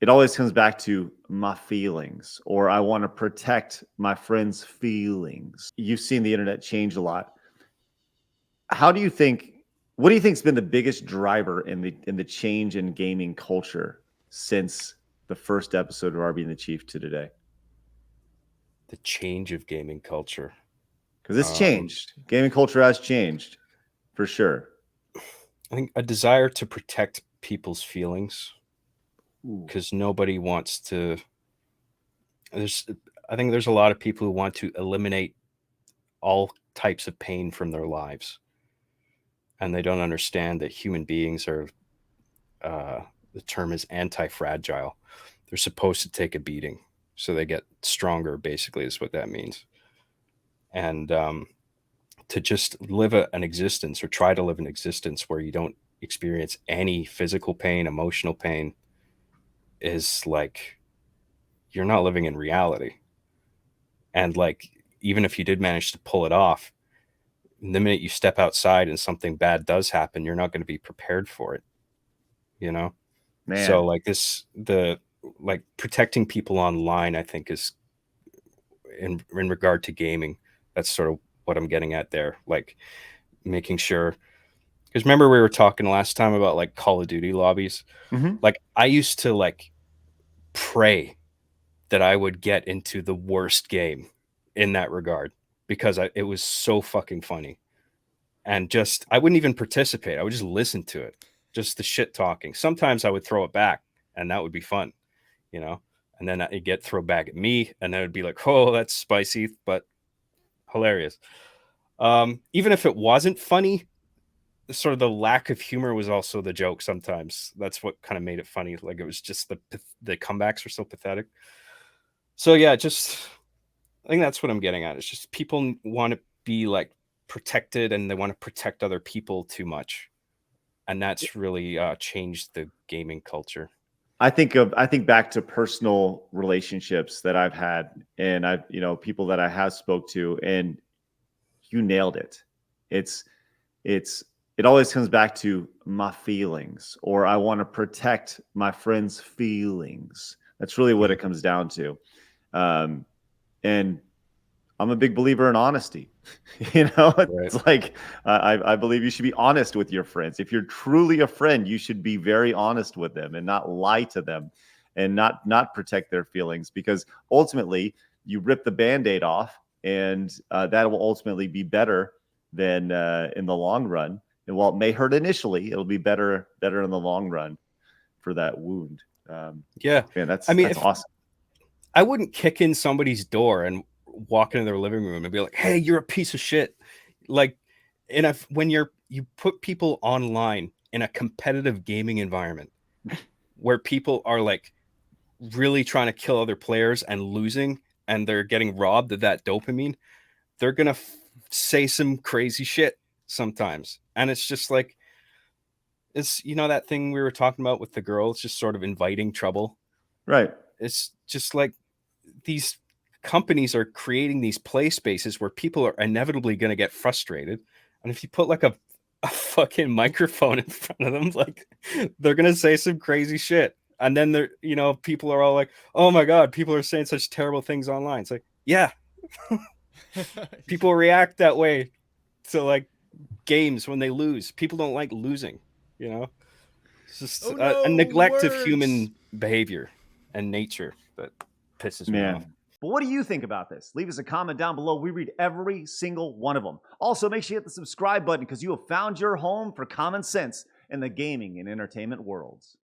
it always comes back to my feelings, or I want to protect my friend's feelings. You've seen the internet change a lot. How do you think what do you think's been the biggest driver in the change in gaming culture since the first episode of RB and the Chief to today? The change of gaming culture. Because it's changed. Gaming culture has changed for sure. I think a desire to protect people's feelings, Ooh. because nobody wants to. There's, I think there's a lot of people who want to eliminate all types of pain from their lives, and they don't understand that human beings are. The term is anti-fragile. They're supposed to take a beating, so they get stronger. Basically, is what that means. And to just live an existence or try to live an existence where you don't experience any physical pain, emotional pain, is like you're not living in reality. And like, even if you did manage to pull it off, the minute you step outside and something bad does happen, you're not going to be prepared for it, you know? So Man. like like protecting people online, I think is in regard to gaming, that's sort of what I'm getting at there. Like making sure, because remember we were talking last time about like Call of Duty lobbies. Mhm. Like I used to like pray that I would get into the worst game in that regard because it was so fucking funny. And just I wouldn't even participate. I would just listen to it, just the shit talking. Sometimes I would throw it back, and that would be fun, you know. And then it get thrown back at me, and then it'd be like, "Oh, that's spicy, but hilarious." Even if it wasn't funny, sort of the lack of humor was also the joke. Sometimes that's what kind of made it funny. Like it was just the comebacks were so pathetic. So yeah, just I think that's what I'm getting at. It's just people want to be like protected, and they want to protect other people too much, and that's really changed the gaming culture. I think back to personal relationships that I've had, and people that I have spoke to, and you nailed it. It's it's it always comes back to my feelings, or I want to protect my friend's feelings. That's really what Mhm. it comes down to. Um, and I'm a big believer in honesty. Right. It's like I believe you should be honest with your friends. If you're truly a friend, you should be very honest with them and not lie to them, and not protect their feelings, because ultimately you rip the band-aid off, and that will ultimately be better than in the long run. And while it may hurt initially, it'll be better in the long run for that wound. Yeah. Man, I mean, that's if awesome. I wouldn't kick in somebody's door and walk into their living room and be like, "Hey, you're a piece of shit." Like, and if when you put people online in a competitive gaming environment where people are like really trying to kill other players and losing, and they're getting robbed of that dopamine, they're gonna say some crazy shit sometimes, and it's just like it's that thing we were talking about with the girl. It's just sort of inviting trouble. Right. It's just like these companies are creating these play spaces where people are inevitably going to get frustrated, and if you put like a fucking microphone in front of them, like they're going to say some crazy shit, and then people are all like, "Oh my god, people are saying such terrible things online." It's like, yeah, people react that way to like games when they lose. People don't like losing, you know. It's just Oh a no, neglect of words. human behavior and nature that pisses me off. Man. But what do you think about this? Leave us a comment down below. We read every single one of them. Also, make sure you hit the subscribe button, because you have found your home for common sense in the gaming and entertainment worlds.